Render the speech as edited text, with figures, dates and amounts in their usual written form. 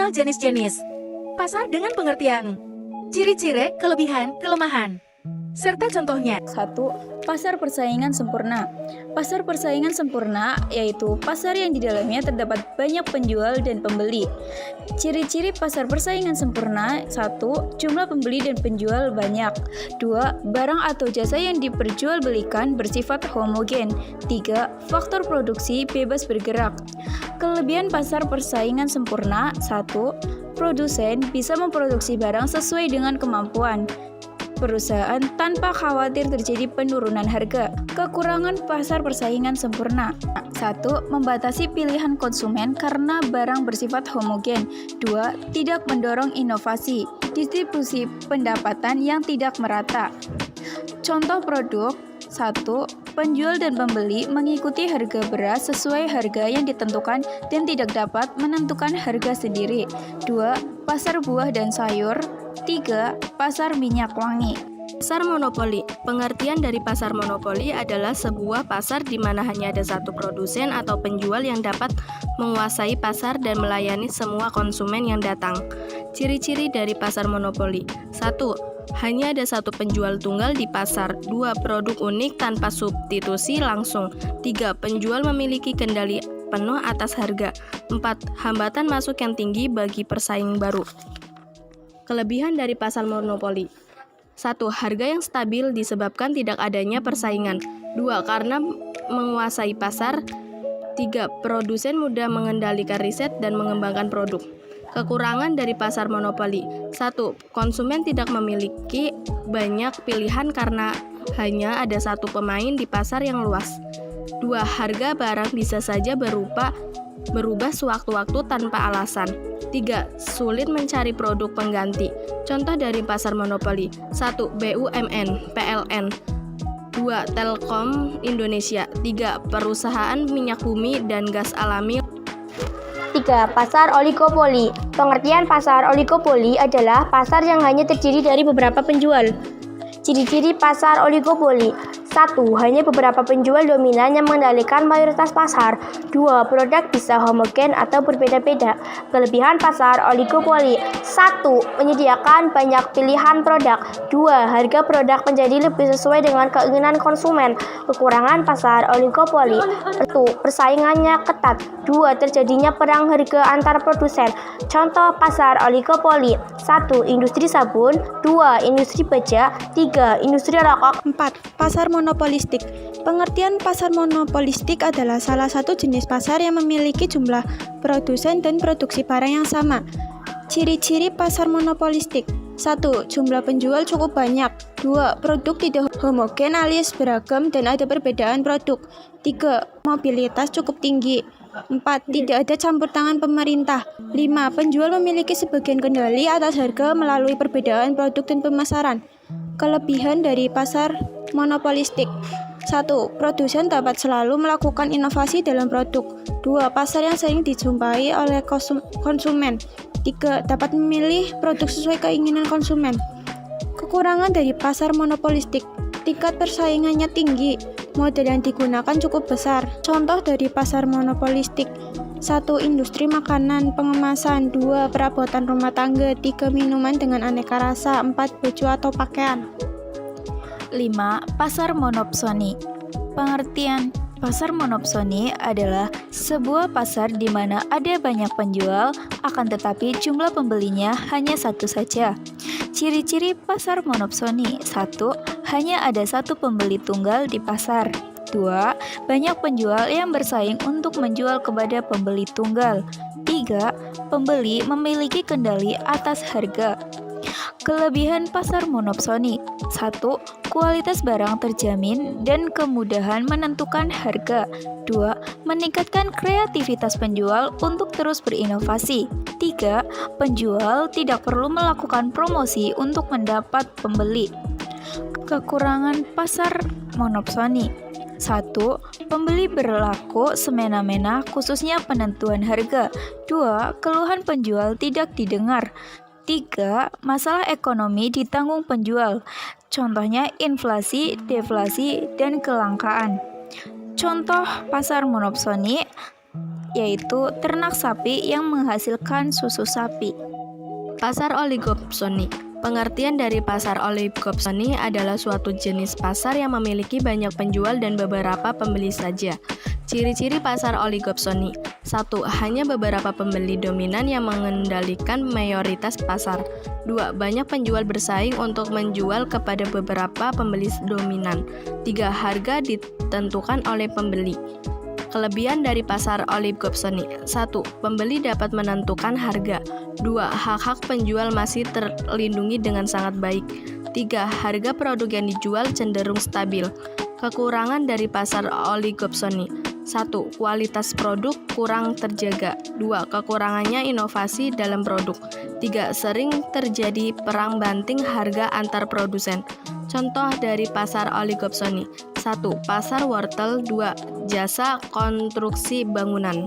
mengenal jenis-jenis pasar dengan pengertian ciri-ciri, kelebihan, kelemahan, serta contohnya. 1. Pasar persaingan sempurna. Pasar persaingan sempurna yaitu pasar yang di dalamnya terdapat banyak penjual dan pembeli. Ciri-ciri pasar persaingan sempurna: 1. Jumlah pembeli dan penjual banyak. 2. Barang atau jasa yang diperjualbelikan bersifat homogen. 3. Faktor produksi bebas bergerak. Kelebihan pasar persaingan sempurna: 1. Produsen bisa memproduksi barang sesuai dengan kemampuan perusahaan tanpa khawatir terjadi penurunan harga. Kekurangan pasar persaingan sempurna: 1. Membatasi pilihan konsumen karena barang bersifat homogen. 2. Tidak mendorong inovasi. Distribusi pendapatan yang tidak merata. Contoh produk: 1. Penjual dan pembeli mengikuti harga beras sesuai harga yang ditentukan dan tidak dapat menentukan harga sendiri. 2. Pasar buah dan sayur. 3. Pasar minyak wangi. Pasar monopoli. Pengertian dari pasar monopoli adalah sebuah pasar di mana hanya ada satu produsen atau penjual yang dapat menguasai pasar dan melayani semua konsumen yang datang. Ciri-ciri dari pasar monopoli: 1. Hanya ada satu penjual tunggal di pasar. 2. Produk unik tanpa substitusi langsung. 3. Penjual memiliki kendali penuh atas harga. 4. Hambatan masuk yang tinggi bagi pesaing baru. Kelebihan dari pasar monopoli: 1. Harga yang stabil disebabkan tidak adanya persaingan. 2. Karena menguasai pasar. 3. Produsen mudah mengendalikan riset dan mengembangkan produk. Kekurangan dari pasar monopoli: 1. Konsumen tidak memiliki banyak pilihan karena hanya ada satu pemain di pasar yang luas. 2. Harga barang bisa saja berubah sewaktu-waktu tanpa alasan. 3. Sulit mencari produk pengganti. Contoh dari pasar monopoli: 1. BUMN, PLN. 2. Telkom Indonesia. 3. Perusahaan minyak bumi dan gas alami. 3. Pasar oligopoli. Pengertian pasar oligopoli adalah pasar yang hanya terdiri dari beberapa penjual. Ciri-ciri pasar oligopoli: 1. Hanya beberapa penjual dominan yang mengendalikan mayoritas pasar. 2. Produk bisa homogen atau berbeda-beda. Kelebihan pasar oligopoli: 1. Menyediakan banyak pilihan produk. 2. Harga produk menjadi lebih sesuai dengan keinginan konsumen. Kekurangan pasar oligopoli: 1. Persaingannya ketat. 2. Terjadinya perang harga antar produsen. Contoh pasar oligopoli: 1. Industri sabun. 2. Industri baja. 3. Industri rokok. 4. Pasar monopolistik. Pengertian pasar monopolistik adalah salah satu jenis pasar yang memiliki jumlah produsen dan produksi barang yang sama. Ciri-ciri pasar monopolistik: 1. Jumlah penjual cukup banyak. 2. Produk tidak homogen alias beragam dan ada perbedaan produk. 3. Mobilitas cukup tinggi. 4. Tidak ada campur tangan pemerintah. 5. Penjual memiliki sebagian kendali atas harga melalui perbedaan produk dan pemasaran. Kelebihan dari pasar monopolistik: 1. Produsen dapat selalu melakukan inovasi dalam produk. 2. Pasar yang sering dijumpai oleh konsumen. 3. Dapat memilih produk sesuai keinginan konsumen. Kekurangan dari pasar monopolistik: tingkat persaingannya tinggi. Model yang digunakan cukup besar. Contoh dari pasar monopolistik: 1. Industri makanan, pengemasan. 2. Perabotan rumah tangga. 3. Minuman dengan aneka rasa. 4. Baju atau pakaian. 5. Pasar monopsoni. Pengertian pasar monopsoni adalah sebuah pasar di mana ada banyak penjual, akan tetapi jumlah pembelinya hanya satu saja. Ciri-ciri pasar monopsoni: 1. Hanya ada satu pembeli tunggal di pasar. 2. Banyak penjual yang bersaing untuk menjual kepada pembeli tunggal. 3. Pembeli memiliki kendali atas harga. Kelebihan pasar monopsoni: 1. Kualitas barang terjamin dan kemudahan menentukan harga. 2. Meningkatkan kreativitas penjual untuk terus berinovasi. 3. Penjual tidak perlu melakukan promosi untuk mendapat pembeli. Kekurangan pasar monopsoni: 1. Pembeli berlaku semena-mena khususnya penentuan harga. 2. Keluhan penjual tidak didengar. 3. Masalah ekonomi ditanggung penjual. Contohnya inflasi, deflasi, dan kelangkaan. Contoh pasar monopsoni: yaitu ternak sapi yang menghasilkan susu sapi. Pasar oligopsoni. Pengertian dari pasar oligopsoni adalah suatu jenis pasar yang memiliki banyak penjual dan beberapa pembeli saja. Ciri-ciri pasar oligopsoni. 1. Hanya beberapa pembeli dominan yang mengendalikan mayoritas pasar. 2. Banyak penjual bersaing untuk menjual kepada beberapa pembeli dominan. 3. Harga ditentukan oleh pembeli. Kelebihan dari pasar oligopsoni. 1. Pembeli dapat menentukan harga. 2. Hak-hak penjual masih terlindungi dengan sangat baik. 3. Harga produk yang dijual cenderung stabil. Kekurangan dari pasar oligopsoni. 1. Kualitas produk kurang terjaga. 2. Kekurangannya inovasi dalam produk. 3. Sering terjadi perang banting harga antar produsen. Contoh dari pasar oligopsoni. 1. Pasar wortel. 2. Jasa konstruksi bangunan.